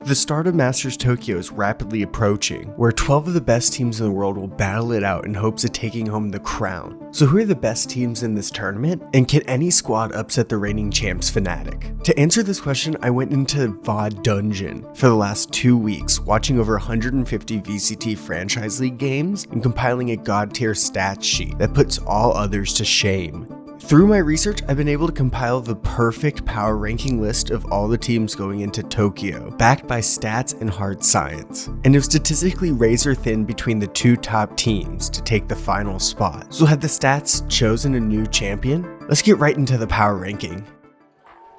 The start of Masters Tokyo is rapidly approaching, where 12 of the best teams in the world will battle it out in hopes of taking home the crown. So who are the best teams in this tournament, and can any squad upset the reigning champs Fnatic? To answer this question, I went into VOD Dungeon for the last 2 weeks, watching over 150 VCT Franchise League games and compiling a god tier stats sheet that puts all others to shame. Through my research, I've been able to compile the perfect power ranking list of all the teams going into Tokyo, backed by stats and hard science. And it was statistically razor thin between the two top teams to take the final spot. So have the stats chosen a new champion? Let's get right into the power ranking.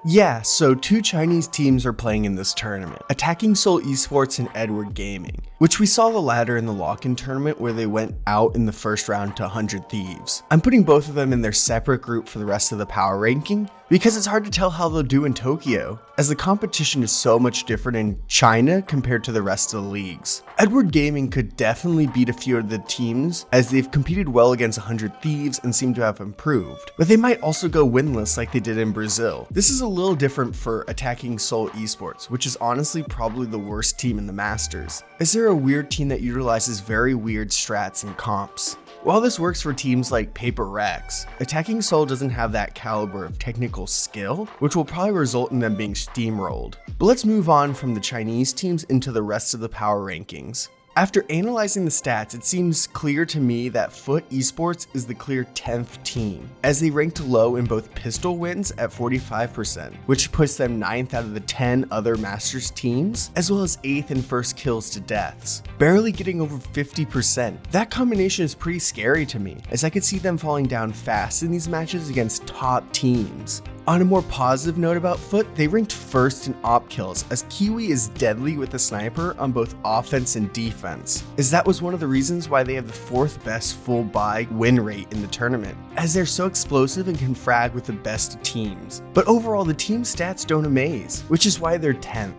Yeah, so 2 Chinese teams are playing in this tournament, Attacking Soul Esports and Edward Gaming, which we saw the latter in the lock-in tournament where they went out in the first round to 100 Thieves. I'm putting both of them in their separate group for the rest of the power ranking, because it's hard to tell how they'll do in Tokyo, as the competition is so much different in China compared to the rest of the leagues. Edward Gaming could definitely beat a few of the teams, as they've competed well against 100 Thieves and seem to have improved, but they might also go winless like they did in Brazil. This is a little different for Attacking Soul Esports, which is honestly probably the worst team in the Masters, as they're a weird team that utilizes very weird strats and comps. While this works for teams like Paper Rex, Attacking Soul doesn't have that caliber of technical skill, which will probably result in them being steamrolled. But let's move on from the Chinese teams into the rest of the power rankings. After analyzing the stats, it seems clear to me that Foot Esports is the clear 10th team, as they ranked low in both pistol wins at 45%, which puts them 9th out of the 10 other Masters teams, as well as 8th in first kills to deaths, barely getting over 50%. That combination is pretty scary to me, as I could see them falling down fast in these matches against top teams. On a more positive note about Foot, they ranked first in op kills, as Kiwi is deadly with the sniper on both offense and defense, as that was one of the reasons why they have the 4th best full buy win rate in the tournament, as they're so explosive and can frag with the best teams. But overall, the team stats don't amaze, which is why they're 10th.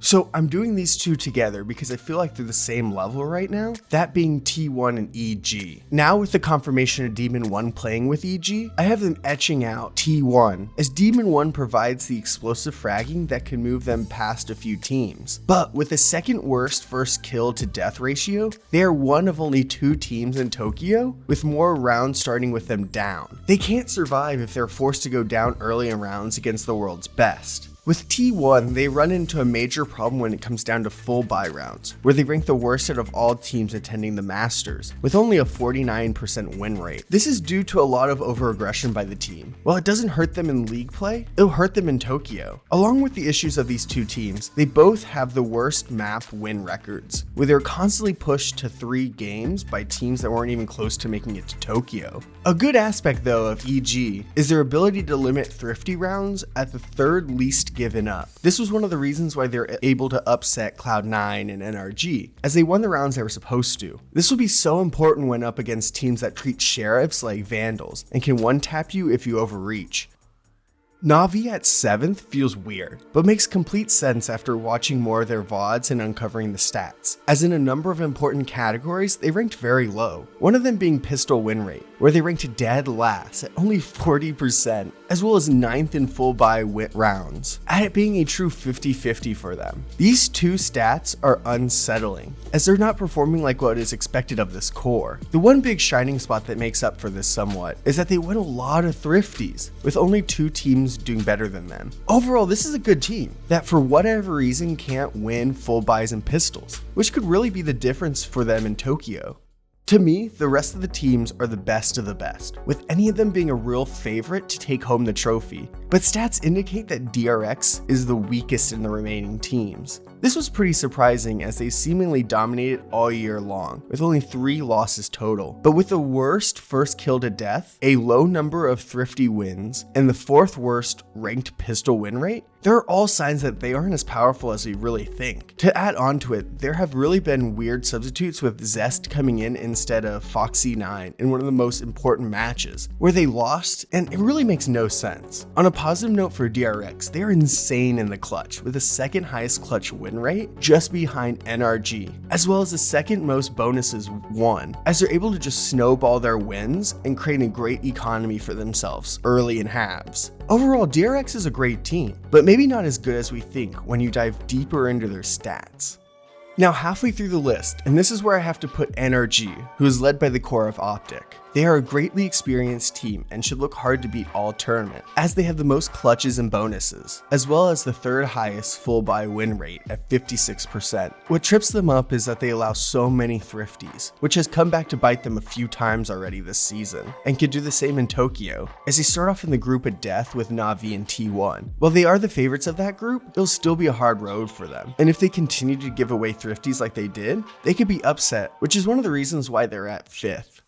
So I'm doing these two together because I feel like they're the same level right now, that being T1 and EG. Now with the confirmation of Demon 1 playing with EG, I have them etching out T1, as Demon 1 provides the explosive fragging that can move them past a few teams. But with the 2nd worst first kill to death ratio, they are one of only 2 teams in Tokyo, with more rounds starting with them down. They can't survive if they're forced to go down early in rounds against the world's best. With T1, they run into a major problem when it comes down to full buy rounds, where they rank the worst out of all teams attending the Masters, with only a 49% win rate. This is due to a lot of over-aggression by the team. While it doesn't hurt them in league play, it'll hurt them in Tokyo. Along with the issues of these two teams, they both have the worst map win records, where they're constantly pushed to 3 games by teams that weren't even close to making it to Tokyo. A good aspect though of EG is their ability to limit thrifty rounds at the 3rd least given up. This was one of the reasons why they're able to upset Cloud9 and NRG, as they won the rounds they were supposed to. This will be so important when up against teams that treat sheriffs like vandals and can one-tap you if you overreach. Navi at 7th feels weird, but makes complete sense after watching more of their VODs and uncovering the stats, as in a number of important categories they ranked very low, one of them being pistol win rate, where they ranked dead last at only 40%, as well as 9th in full buy win rounds, at it being a true 50-50 for them. These 2 stats are unsettling, as they're not performing like what is expected of this core. The one big shining spot that makes up for this somewhat is that they win a lot of thrifties, with only 2 teams doing better than them. Overall, this is a good team that for whatever reason can't win full buys and pistols, which could really be the difference for them in Tokyo. To me, the rest of the teams are the best of the best, with any of them being a real favorite to take home the trophy, but stats indicate that DRX is the weakest in the remaining teams. This was pretty surprising as they seemingly dominated all year long, with only 3 losses total. But with the worst first kill to death, a low number of thrifty wins, and the 4th worst ranked pistol win rate, there are all signs that they aren't as powerful as we really think. To add on to it, there have really been weird substitutes with Zest coming in instead of Foxy9 in one of the most important matches, where they lost, and it really makes no sense. On a positive note for DRX, they are insane in the clutch, with the second highest clutch win rate just behind NRG, as well as the second most bonuses won, as they're able to just snowball their wins and create a great economy for themselves early in halves. Overall, DRX is a great team, but maybe not as good as we think when you dive deeper into their stats. Now halfway through the list, and this is where I have to put NRG, who is led by the core of Optic. They are a greatly experienced team and should look hard to beat all tournament, as they have the most clutches and bonuses, as well as the third highest full buy win rate at 56%. What trips them up is that they allow so many thrifties, which has come back to bite them a few times already this season, and could do the same in Tokyo, as they start off in the group of death with Navi and T1. While they are the favorites of that group, it'll still be a hard road for them, and if they continue to give away thrifties like they did, they could be upset, which is one of the reasons why they're at 5th.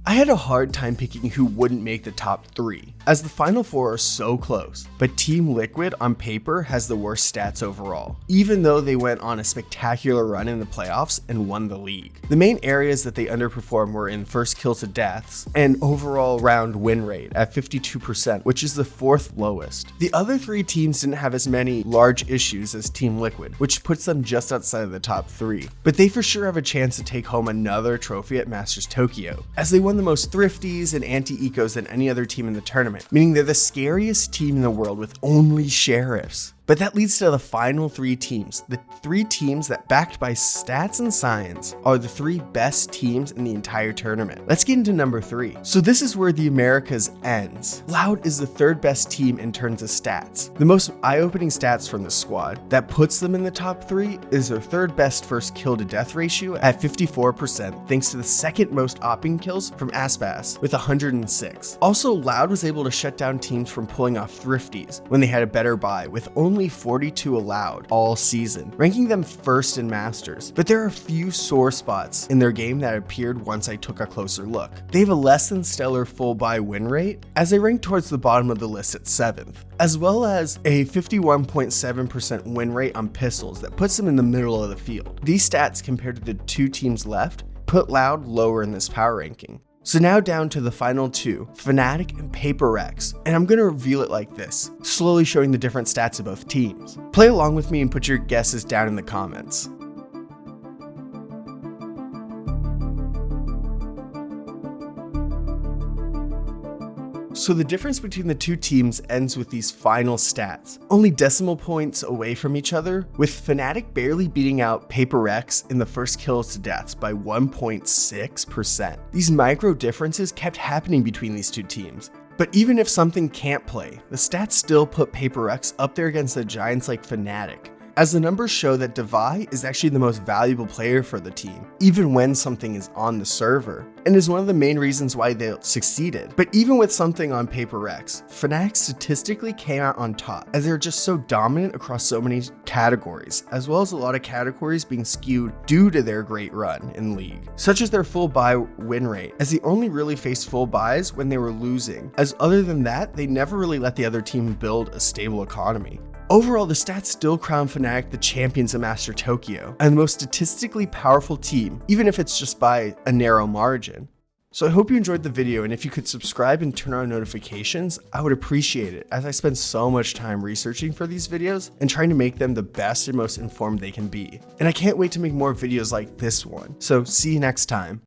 I had a hard time picking who wouldn't make the top 3, as the final 4 are so close, but Team Liquid on paper has the worst stats overall, even though they went on a spectacular run in the playoffs and won the league. The main areas that they underperformed were in first kill to deaths and overall round win rate at 52%, which is the 4th lowest. The other 3 teams didn't have as many large issues as Team Liquid, which puts them just outside of the top 3, but they for sure have a chance to take home another trophy at Masters Tokyo, as they won the most thrifties and anti-ecos than any other team in the tournament, meaning they're the scariest team in the world with only sheriffs. But that leads to the final 3 teams, the 3 teams that, backed by stats and science, are the 3 best teams in the entire tournament. Let's get into number 3. So this is where the Americas ends. Loud is the 3rd best team in terms of stats. The most eye-opening stats from the squad that puts them in the top 3 is their 3rd best first kill to death ratio at 54%, thanks to the 2nd most opping kills from Aspas with 106. Also, Loud was able to shut down teams from pulling off thrifties when they had a better buy, with only 42 allowed all season, ranking them 1st in Masters. But there are a few sore spots in their game that appeared once I took a closer look. They have a less than stellar full buy win rate, as they rank towards the bottom of the list at 7th, as well as a 51.7% win rate on pistols that puts them in the middle of the field. These stats compared to the 2 teams left put Loud lower in this power ranking. So now down to the final 2, fnatic and pickems, and I'm going to reveal it like this, slowly showing the different stats of both teams. Play along with me and put your guesses down in the comments. So the difference between the 2 teams ends with these final stats, only decimal points away from each other, with fnatic barely beating out pickems in the first kills to deaths by 1.6%. These micro differences kept happening between these 2 teams. But even if something can't play, the stats still put pickems up there against the giants like fnatic, as the numbers show that Navi is actually the most valuable player for the team, even when something is on the server, and is one of the main reasons why they succeeded. But even with something on pickems, fnatic statistically came out on top, as they're just so dominant across so many categories, as well as a lot of categories being skewed due to their great run in league, such as their full buy win rate, as they only really faced full buys when they were losing, as other than that, they never really let the other team build a stable economy. Overall, the stats still crown fnatic the champions of Master Tokyo, and the most statistically powerful team, even if it's just by a narrow margin. So I hope you enjoyed the video, and if you could subscribe and turn on notifications, I would appreciate it, as I spend so much time researching for these videos and trying to make them the best and most informed they can be. And I can't wait to make more videos like this one, so see you next time.